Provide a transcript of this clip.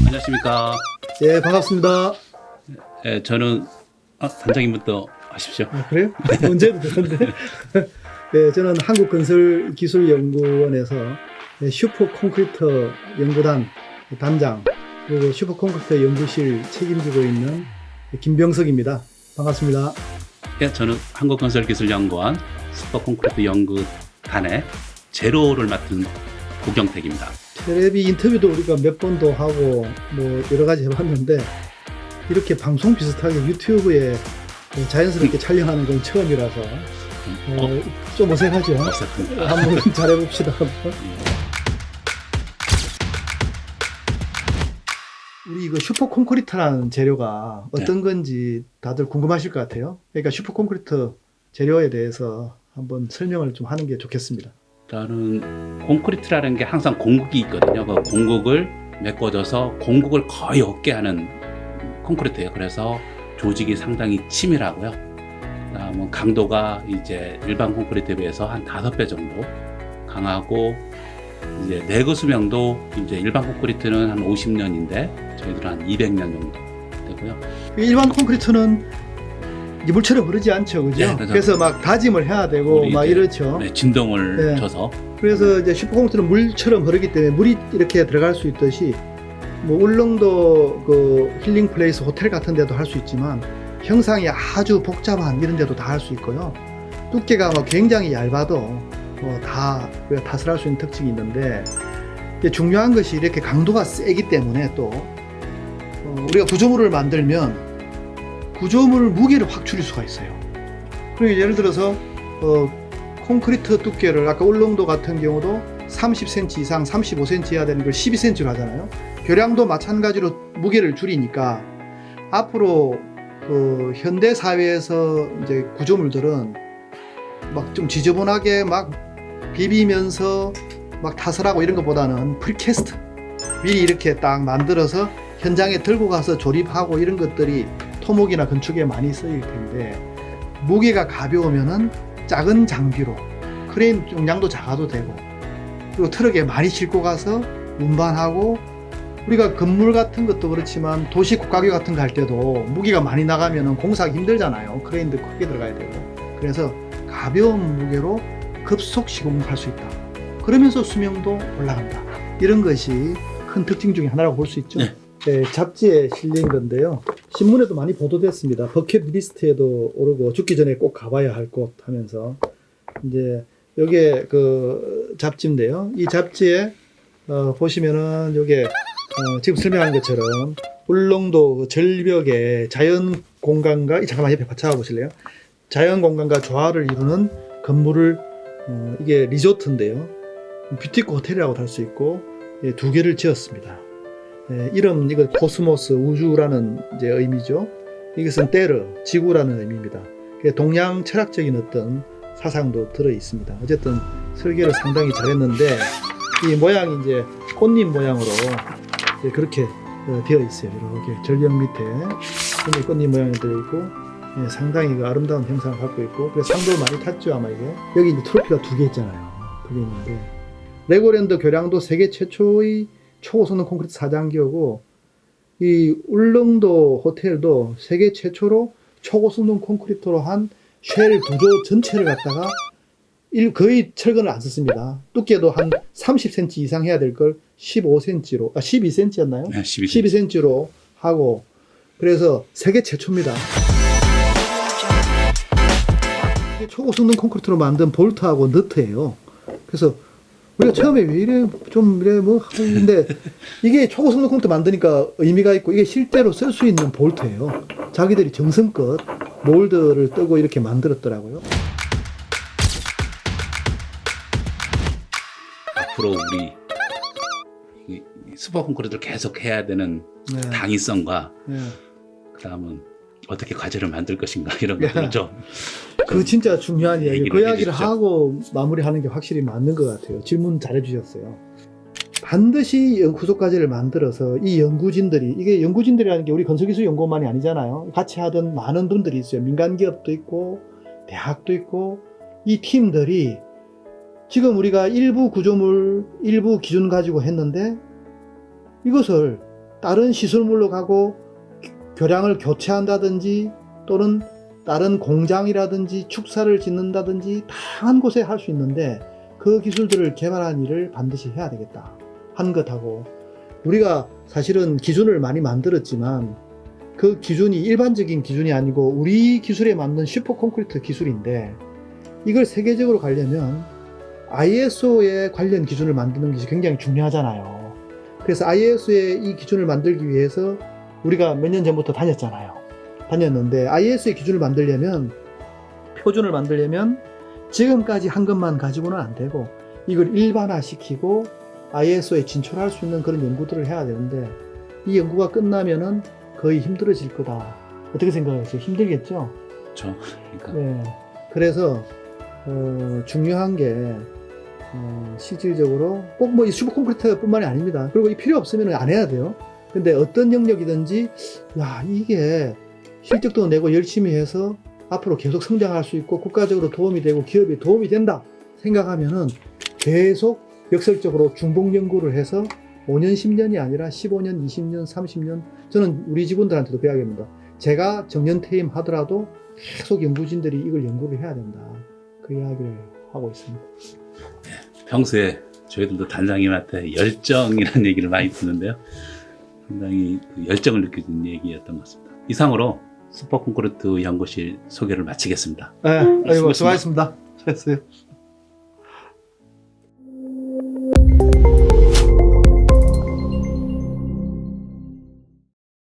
안녕하십니까. 예, 반갑습니다. 예, 저는 단장님부터 하십시오. 아, 그래요? 언제도 되는데. 예, 저는 한국건설기술연구원에서 슈퍼 콘크리트 연구단 단장 그리고 슈퍼 콘크리트 연구실 책임지고 있는 김병석입니다. 반갑습니다. 예, 저는 한국건설기술연구원 슈퍼콘크리트 연구단의 제로를 맡은 고경택입니다. 텔레비 인터뷰도 우리가 몇 번도 하고 뭐 여러 가지 해봤는데 이렇게 방송 비슷하게 유튜브에 자연스럽게 촬영하는 건 처음이라서 좀 어색하죠? 어색합니다. 한번 잘해봅시다. 우리 이거 슈퍼 콘크리트라는 재료가 어떤 건지 다들 궁금하실 것 같아요. 그러니까 슈퍼 콘크리트 재료에 대해서 한번 설명을 좀 하는 게 좋겠습니다. 일단은 콘크리트라는 게 항상 공국이 있거든요. 그 공국을 메꿔줘서 공국을 거의 없게 하는 콘크리트예요. 그래서 조직이 상당히 치밀하고요. 그다음은 강도가 이제 일반 콘크리트에 비해서 한 5배 정도 강하고, 이제 내구 수명도 이제 일반 콘크리트는 한 50년인데 저희들은 한 200년 정도 되고요. 일반 콘크리트는 이게 물처럼 흐르지 않죠, 그죠? 네, 그래서 막 다짐을 해야 되고 막 이렇죠. 네, 진동을 네. 줘서. 그래서 이제 슈퍼 콘크리트는 물처럼 흐르기 때문에 물이 이렇게 들어갈 수 있듯이 뭐 울릉도 그 힐링 플레이스 호텔 같은 데도 할 수 있지만 형상이 아주 복잡한 이런 데도 다 할 수 있고요. 두께가 뭐 굉장히 얇아도 다 타설할 수 있는 특징이 있는데, 이제 중요한 것이 이렇게 강도가 세기 때문에 또 우리가 구조물을 만들면 구조물 무게를 확 줄일 수가 있어요. 그러니까 예를 들어서 콘크리트 두께를 아까 울릉도 같은 경우도 30cm 이상 35cm 해야 되는 걸 12cm로 하잖아요. 교량도 마찬가지로 무게를 줄이니까 앞으로 그 현대 사회에서 이제 구조물들은 막 좀 지저분하게 막 비비면서 막 타설하고 이런 것보다는 프리캐스트 미리 이렇게 딱 만들어서 현장에 들고 가서 조립하고 이런 것들이 토목이나 건축에 많이 쓰일 텐데, 무게가 가벼우면은 작은 장비로 크레인 용량도 작아도 되고, 그리고 트럭에 많이 싣고 가서 운반하고, 우리가 건물 같은 것도 그렇지만 도시 국가교 같은 거 할 때도 무게가 많이 나가면은 공사하기 힘들잖아요. 크레인도 크게 들어가야 되고. 그래서 가벼운 무게로 급속 시공할 수 있다. 그러면서 수명도 올라간다. 이런 것이 큰 특징 중에 하나라고 볼 수 있죠. 네. 네, 잡지에 실린 건데요. 신문에도 많이 보도됐습니다. 버킷리스트에도 오르고 죽기 전에 꼭 가봐야 할 곳 하면서, 이제 요게 그 잡지인데요. 이 잡지에 보시면은 요게 지금 설명한 것처럼 울릉도 절벽에 자연 공간과 잠깐만 옆에 받쳐가 보실래요? 자연 공간과 조화를 이루는 건물을 이게 리조트인데요. 뷰티코 호텔이라고도 할 수 있고 2개를 지었습니다. 이름 이거 코스모스 우주라는 이제 의미죠. 이것은 테르 지구라는 의미입니다. 동양 철학적인 어떤 사상도 들어 있습니다. 어쨌든 설계를 상당히 잘했는데 이 모양이 이제 꽃잎 모양으로 이제 그렇게 되어 있어요. 이렇게 절벽 밑에 꽃잎 모양이 되어 있고 상당히 그 아름다운 형상을 갖고 있고, 그래서 상도 많이 탔죠 아마 이게. 여기 이제 트로피가 2개 있잖아요. 2개 있는데 레고랜드 교량도 세계 최초의 초고성능 콘크리트 사장기였고, 이 울릉도 호텔도 세계 최초로 초고성능 콘크리트로 한 쉘 구조 전체를 갖다가 거의 철근을 안 썼습니다. 두께도 한 30cm 이상 해야 될 걸 15cm로, 12cm였나요? 네, 12cm. 12cm로 하고, 그래서 세계 최초입니다. 초고성능 콘크리트로 만든 볼트하고 너트예요. 그래서 우리가 처음에 왜 이래 좀 이래 뭐 하는데 이게 초고성능 콘크리트 만드니까 의미가 있고, 이게 실제로 쓸 수 있는 볼트예요. 자기들이 정성껏 몰드를 뜨고 이렇게 만들었더라고요. 앞으로 우리 슈퍼 콘크리트를 계속 해야 되는 당위성과 그다음은 어떻게 과제를 만들 것인가 이런 것들을 좀 그 진짜 중요한 이야기예요. 그 이야기를 해주십시오. 하고 마무리하는 게 확실히 맞는 것 같아요. 질문 잘해 주셨어요. 반드시 후속 과제를 만들어서 이 연구진들이, 이게 연구진들이라는 게 우리 건설기술연구원만이 아니잖아요. 같이 하던 많은 분들이 있어요. 민간기업도 있고 대학도 있고, 이 팀들이 지금 우리가 일부 구조물, 일부 기준 가지고 했는데 이것을 다른 시설물로 가고 교량을 교체한다든지 또는 다른 공장이라든지 축사를 짓는다든지 다양한 곳에 할 수 있는데, 그 기술들을 개발하는 일을 반드시 해야 되겠다 한 것하고, 우리가 사실은 기준을 많이 만들었지만 그 기준이 일반적인 기준이 아니고 우리 기술에 맞는 슈퍼 콘크리트 기술인데, 이걸 세계적으로 가려면 ISO에 관련 기준을 만드는 것이 굉장히 중요하잖아요. 그래서 ISO의 이 기준을 만들기 위해서 우리가 몇 년 전부터 다녔는데, ISO의 기준을 만들려면, 표준을 만들려면 지금까지 한 것만 가지고는 안 되고 이걸 일반화시키고 ISO에 진출할 수 있는 그런 연구들을 해야 되는데, 이 연구가 끝나면은 거의 힘들어질 거다. 어떻게 생각하세요? 힘들겠죠? 그렇죠. 그러니까 네. 그래서 중요한 게 실질적으로 꼭 뭐 이 슈퍼 콘크리트뿐만이 아닙니다. 그리고 이 필요 없으면 안 해야 돼요. 근데 어떤 영역이든지, 야, 이게 실적도 내고 열심히 해서 앞으로 계속 성장할 수 있고 국가적으로 도움이 되고 기업에 도움이 된다 생각하면은 계속 역설적으로 중복 연구를 해서 5년, 10년이 아니라 15년, 20년, 30년, 저는 우리 직원들한테도 그 이야기합니다. 제가 정년퇴임 하더라도 계속 연구진들이 이걸 연구를 해야 된다. 그 이야기를 하고 있습니다. 평소에 저희들도 단장님한테 열정이라는 얘기를 많이 듣는데요. 상당히 그 열정을 느껴지는 얘기였던 것 같습니다. 이상으로 슈퍼 콘크리트 연구실 소개를 마치겠습니다. 네, 아이고, 수고하셨습니다. 수고하셨습니다. 수고했어요.